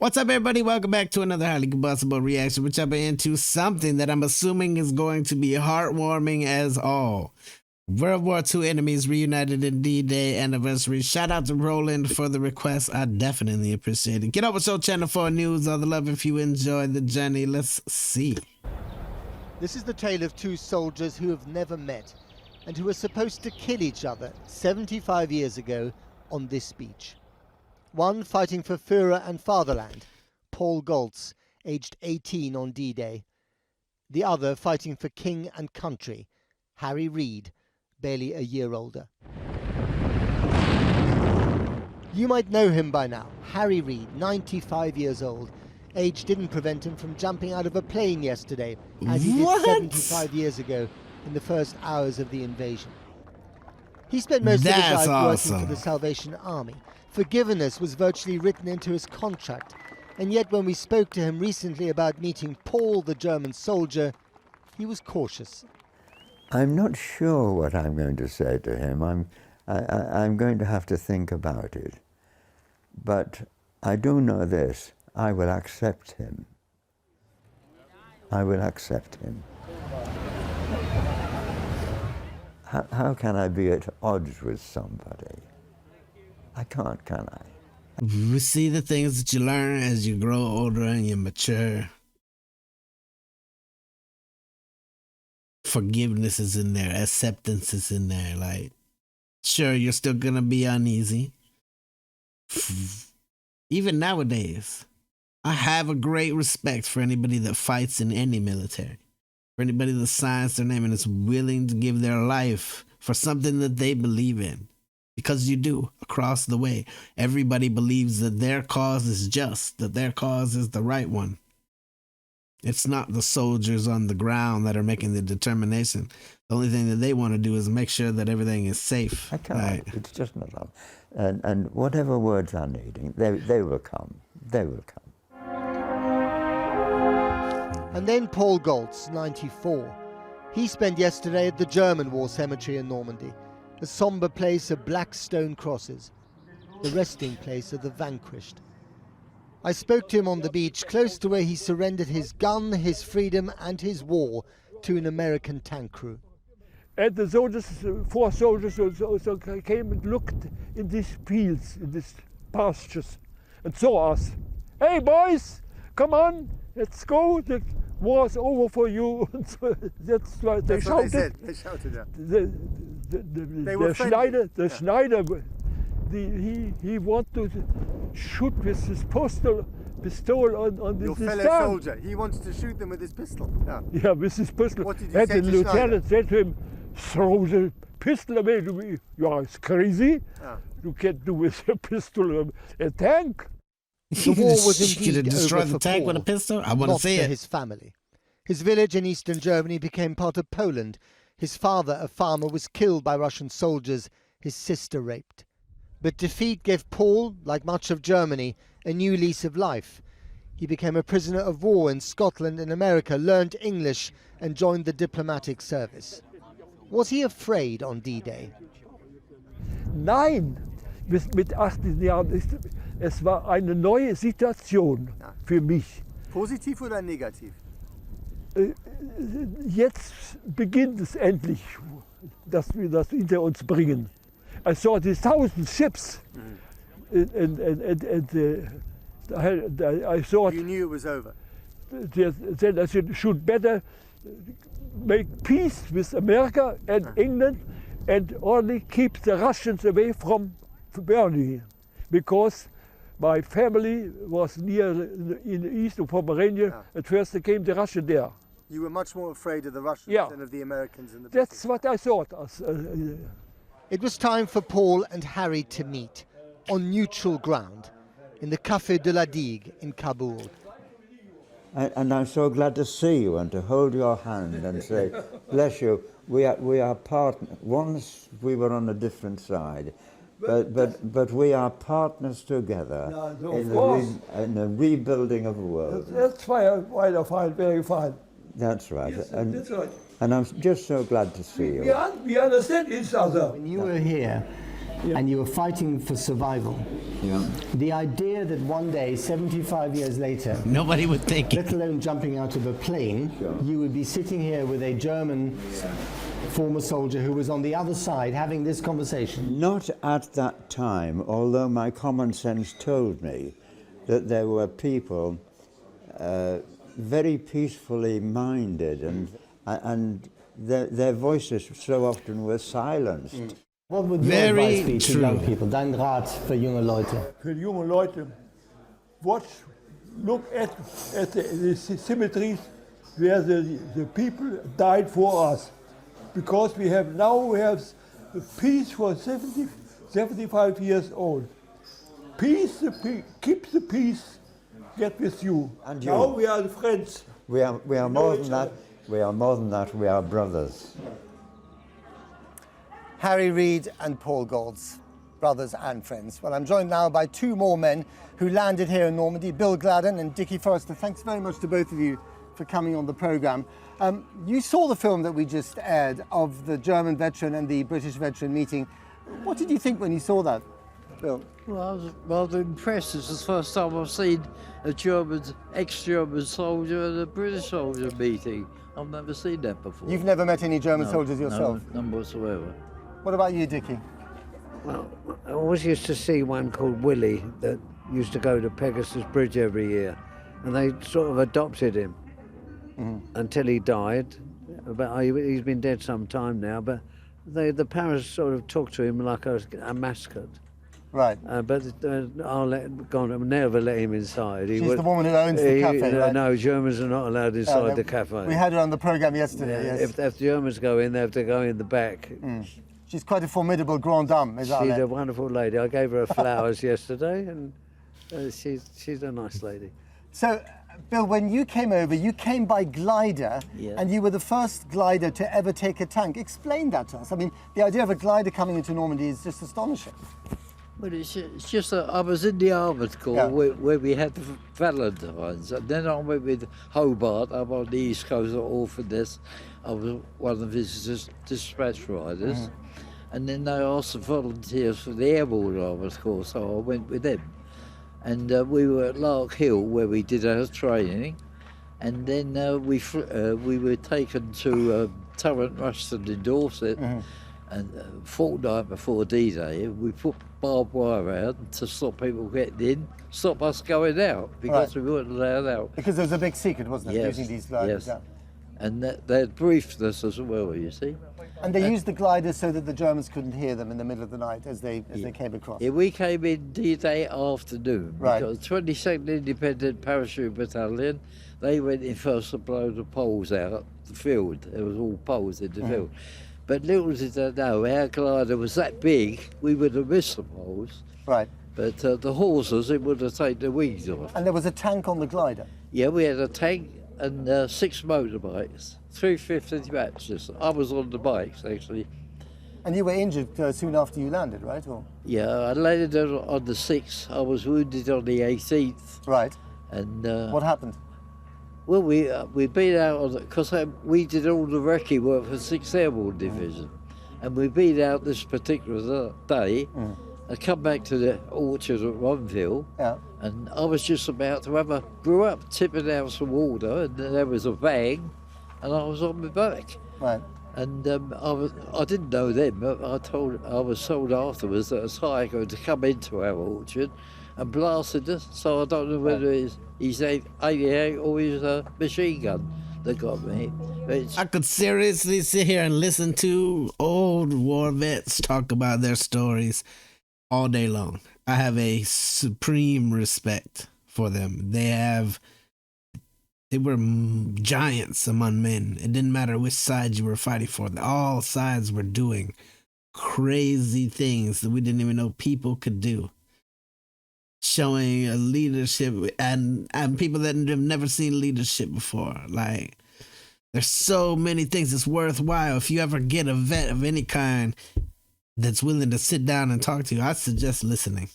What's up, everybody? Welcome back to another highly combustible reaction. We're jumping into something that I'm assuming is going to be heartwarming as all. World War II enemies reunited in D-Day anniversary. Shout out to Roland for the request. I definitely appreciate it. Get over to our channel for news. All the love if you enjoy the journey. Let's see. This is the tale of two soldiers who have never met and who were supposed to kill each other 75 years ago on this beach. One fighting for Führer and fatherland, Paul Goltz, aged 18 on D-Day. The other fighting for king and country, Harry Reid, barely a year older. You might know him by now. Harry Reid, 95 years old. Age didn't prevent him from jumping out of a plane yesterday, as he did 75 years ago in the first hours of the invasion. He spent most of his life working for the Salvation Army. Forgiveness was virtually written into his contract, and yet when we spoke to him recently about meeting Paul, the German soldier, he was cautious. I'm not sure what I'm going to say to him. I'm going to have to think about it. But I do know this, I will accept him. I will accept him. How can I be at odds with somebody? I can't, can I? We see the things that you learn as you grow older and you mature. Forgiveness is in there. Acceptance is in there. Like, sure, you're still gonna be uneasy. Even nowadays, I have a great respect for anybody that fights in any military. For anybody that signs their name and is willing to give their life for something that they believe in. Because you do, across the way. Everybody believes that their cause is just, that their cause is the right one. It's not the soldiers on the ground that are making the determination. The only thing that they want to do is make sure that everything is safe. I can't. Right. It's just not up. And whatever words are needing, they will come. They will come. And then Paul Goltz, 94. He spent yesterday at the German War Cemetery in Normandy, a somber place of black stone crosses, the resting place of the vanquished. I spoke to him on the beach, close to where he surrendered his gun, his freedom and his war to an American tank crew. And the soldiers, 4 soldiers also came and looked in these fields, in these pastures, and saw us. Hey boys, come on, let's go, the war's over for you. That's what they shouted. What they said. They shouted that. The Schneider, he wanted to shoot with his pistol on this Your fellow stand. soldier. He wanted to shoot them with his pistol. Yeah, with his pistol. What did you and say the to lieutenant Schneider? said to him, throw the pistol away. You are crazy. You can't do with a pistol a tank. The war was indeed could have destroyed over the for tank Paul, with a pistol. I want to not see for it. his family. His village in eastern Germany became part of Poland. His father, a farmer, was killed by Russian soldiers, his sister raped. But defeat gave Paul, like much of Germany, a new lease of life. He became a prisoner of war in Scotland and America, learned English and joined the diplomatic service. Was he afraid on D-Day? Nein, mit 18 Jahren es war eine neue Situation für mich. Positiv oder negativ? Jetzt beginnt es endlich, dass wir das hinter uns bringen. I saw these 1,000 ships, and I thought. You knew it was over. Then I should better make peace with America and England, and only keep the Russians away from Berlin, because my family was near in the east of Pomerania. At first there came the Russian there. You were much more afraid of the Russians than of the Americans and the That's British. what I thought. It was time for Paul and Harry to meet on neutral ground in the Café de la Digue in Kabul. And I'm so glad to see you and to hold your hand and say, bless you, we are partners. Once we were on a different side, but we are partners together in the rebuilding of the world. That's fine, very fine. That's right. Yes, that's right. And I'm just so glad to see you. We understand each other. When you were here, and you were fighting for survival. Yeah. The idea that one day, 75 years later, Nobody would think it. let alone jumping out of a plane, you would be sitting here with a German former soldier who was on the other side having this conversation. Not at that time, although my common sense told me that there were people very peacefully minded, and their voices so often were silenced. What would your Very advice be to true. young people? Dein Rat für junge Leute? Für junge Leute, look at the cemeteries where the people died for us. Because we have peace for 75 years old. Peace, keep the peace, get with you. And you. Now we are friends. We are more than that. We are more than that. We are brothers. Harry Reid and Paul Golds, brothers and friends. Well, I'm joined now by two more men who landed here in Normandy, Bill Gladden and Dickie Forrester. Thanks very much to both of you for coming on the programme. You saw the film that we just aired of the German veteran and the British veteran meeting. What did you think when you saw that, Bill? Well, I was rather impressed. It's the first time I've seen a ex-German soldier and a British soldier meeting. I've never seen that before. You've never met any German soldiers yourself? No, none whatsoever. What about you, Dickie? Well, I always used to see one called Willie that used to go to Pegasus Bridge every year, and they sort of adopted him until he died. But he's been dead some time now, but the parents sort of talked to him like a mascot. Right. But I'll never let him inside. She's the woman who owns the cafe, right? No, Germans are not allowed inside the cafe. We had her on the programme yesterday, yes. If Germans go in, they have to go in the back. She's quite a formidable grande dame, is She's a wonderful lady. I gave her flowers yesterday, and she's a nice lady. So, Bill, when you came over, you came by glider, and you were the first glider to ever take a tank. Explain that to us. I mean, the idea of a glider coming into Normandy is just astonishing. Well, it's just that I was in the Armoured Corps where we had the Valentines, and then I went with Hobart up on the East Coast of Orphaness. I was one of his dispatch riders, and then they asked for volunteers for the Airborne Armoured Corps, so I went with them. And we were at Lark Hill where we did our training, and then we were taken to Turret Ruston in Dorset. And a fortnight before D-Day, we put barbed wire around to stop people getting in, stop us going out, because we weren't allowed out. Because there was a big secret, wasn't it, Yes, using these gliders? yes. And they had briefed us as well, you see. And they used the gliders so that the Germans couldn't hear them in the middle of the night as they came across. Yeah, we came in D-Day afternoon, because 22nd Independent Parachute Battalion, they went in first to blow the poles out the field. There was all poles in the field. But little did they know, our glider was that big, we would have missed the poles. Right. But the horses, it would have taken the wings off. And there was a tank on the glider? Yeah, we had a tank and 6 motorbikes, 350 matches. I was on the bikes, actually. And you were injured soon after you landed, right? Or? Yeah, I landed on the 6th. I was wounded on the 18th. Right. And what happened? Well, we been out on because we did all the recce work for 6th Airborne Division, and we been out this particular day. I come back to the orchard at Ronville, and I was just about to grew up tipping out some water, and there was a bang, and I was on my back. Right. And I didn't know then, but I was told afterwards that a tiger had come into our orchard and blasted us. So I don't know whether it's his 88 or his machine gun that got me. I could seriously sit here and listen to old war vets talk about their stories all day long. I have a supreme respect for them. They were giants among men. It didn't matter which side you were fighting for. All sides were doing crazy things that we didn't even know people could do. Showing a leadership and people that have never seen leadership before. Like, there's so many things that's worthwhile. If you ever get a vet of any kind that's willing to sit down and talk to you, I suggest listening.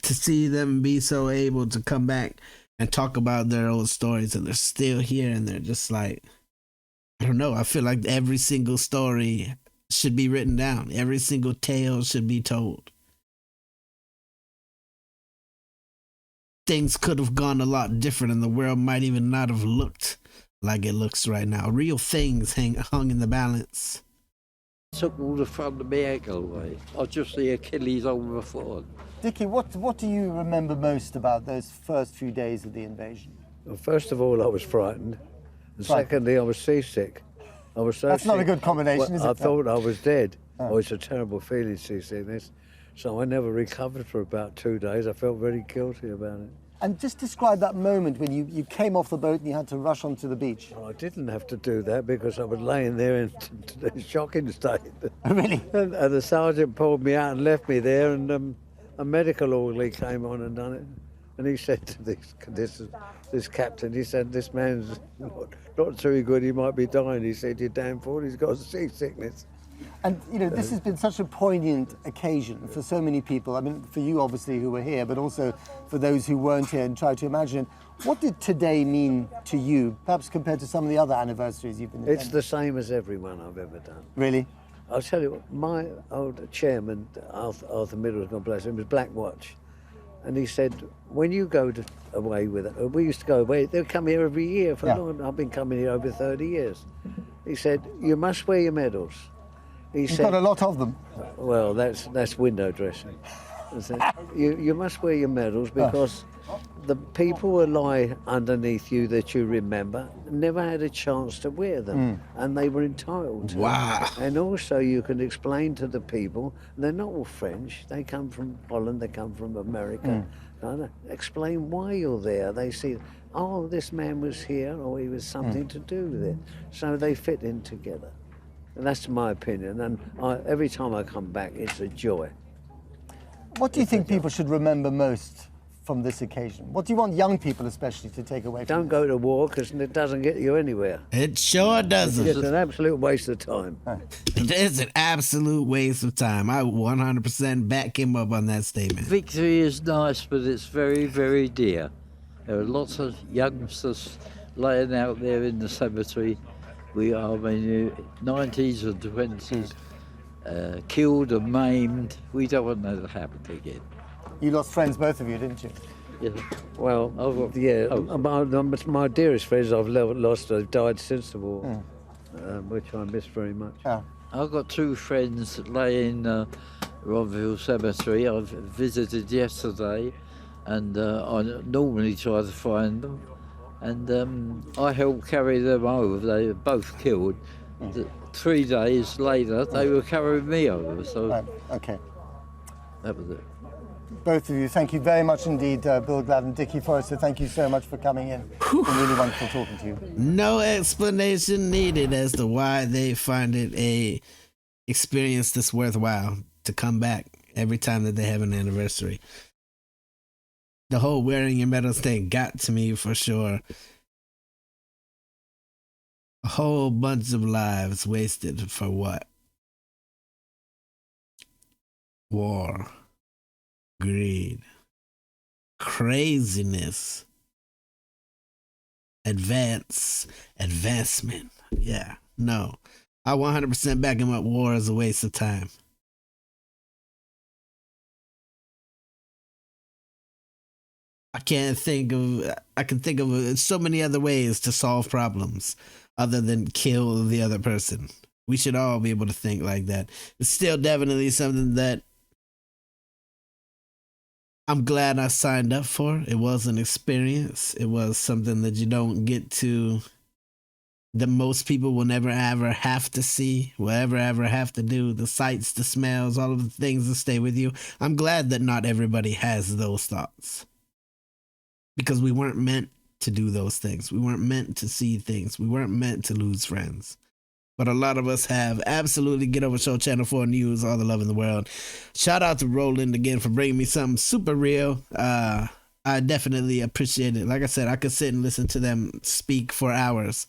To see them be so able to come back and talk about their old stories, and they're still here, and they're just like, I don't know, I feel like every single story should be written down. Every single tale should be told. Things could have gone a lot different, and the world might even not have looked like it looks right now. Real things hung in the balance. Took all the fun of my ankle away. I just the Achilles on my foot. Dickie, what do you remember most about those first few days of the invasion? Well, first of all, I was frightened. And secondly, I was seasick. I was so That's sick. not a good combination, is it? I thought I was dead. Oh, it's a terrible feeling, seasickness. So I never recovered for about 2 days. I felt very guilty about it. And just describe that moment when you came off the boat and you had to rush onto the beach. Well, I didn't have to do that because I was laying there in a shocking state. Oh, really? And the sergeant pulled me out and left me there, and a medical orderly came on and done it. And he said to this captain, he said, this man's not too good, he might be dying. He said, you're damn fool, he's got seasickness. And, you know, this has been such a poignant occasion for so many people. I mean, for you, obviously, who were here, but also for those who weren't here and try to imagine. What did today mean to you, perhaps compared to some of the other anniversaries you've been attending? It's the same as every one I've ever done. Really? I'll tell you what, my old chairman, Arthur Middleton, God bless him, was Black Watch. And he said, when you go away with it, we used to go away, they'd come here every year for long. I've been coming here over 30 years. He said, you must wear your medals. You've got a lot of them. Well, that's window dressing. He said, you must wear your medals because the people who lie underneath you that you remember never had a chance to wear them, and they were entitled to. Wow. And also you can explain to the people, they're not all French, they come from Holland, they come from America. Explain why you're there. They see, oh, this man was here, or he was something to do with it. So they fit in together. And that's my opinion, and every time I come back, it's a joy. What do you think people should remember most from this occasion? What do you want young people especially to take away from Don't go to war, because it doesn't get you anywhere. It sure doesn't. It's an absolute waste of time. It is an absolute waste of time. I 100% back him up on that statement. Victory is nice, but it's very, very dear. There are lots of youngsters laying out there in the cemetery. We are in the 90s and 20s, killed and maimed. We don't want that to happen again. You lost friends, both of you, didn't you? Yeah. Well, my dearest friends I've lost have died since the war, which I miss very much. I've got two friends lay in Ronville Cemetery. I've visited yesterday, and I normally try to find them. And I helped carry them over. They were both killed. 3 days later, they were carrying me over. So Okay. that was it. Both of you, thank you very much indeed, Bill Glad and Dickie Forrester. Thank you so much for coming in. It's been really wonderful talking to you. No explanation needed as to why they find it a experience that's worthwhile to come back every time that they have an anniversary. The whole wearing your medals thing got to me for sure. A whole bunch of lives wasted for what? War. Greed. Craziness. Advancement. Yeah, no. I 100% back him up. War is a waste of time. I can think of so many other ways to solve problems other than kill the other person. We should all be able to think like that. It's still definitely something that I'm glad I signed up for. It was an experience. It was something that you don't get to, that most people will never ever have to see, will ever have to do. The sights, the smells, all of the things that stay with you. I'm glad that not everybody has those thoughts. Because we weren't meant to do those things. We weren't meant to see things. We weren't meant to lose friends. But a lot of us have. Absolutely. Get Over Show, Channel 4 News, all the love in the world. Shout out to Roland again for bringing me something super real. I definitely appreciate it. Like I said, I could sit and listen to them speak for hours.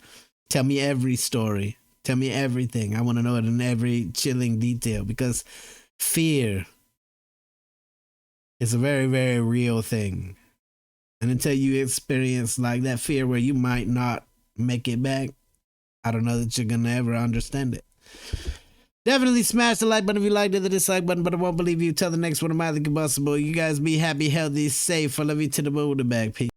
Tell me every story. Tell me everything. I want to know it in every chilling detail, because fear is a very, very real thing. And until you experience like that fear where you might not make it back, I don't know that you're going to ever understand it. Definitely smash the like button if you liked it, the dislike button, but I won't believe you. Till the next one, I'm the Combustible. You guys be happy, healthy, safe. I love you to the moon and back. Peace.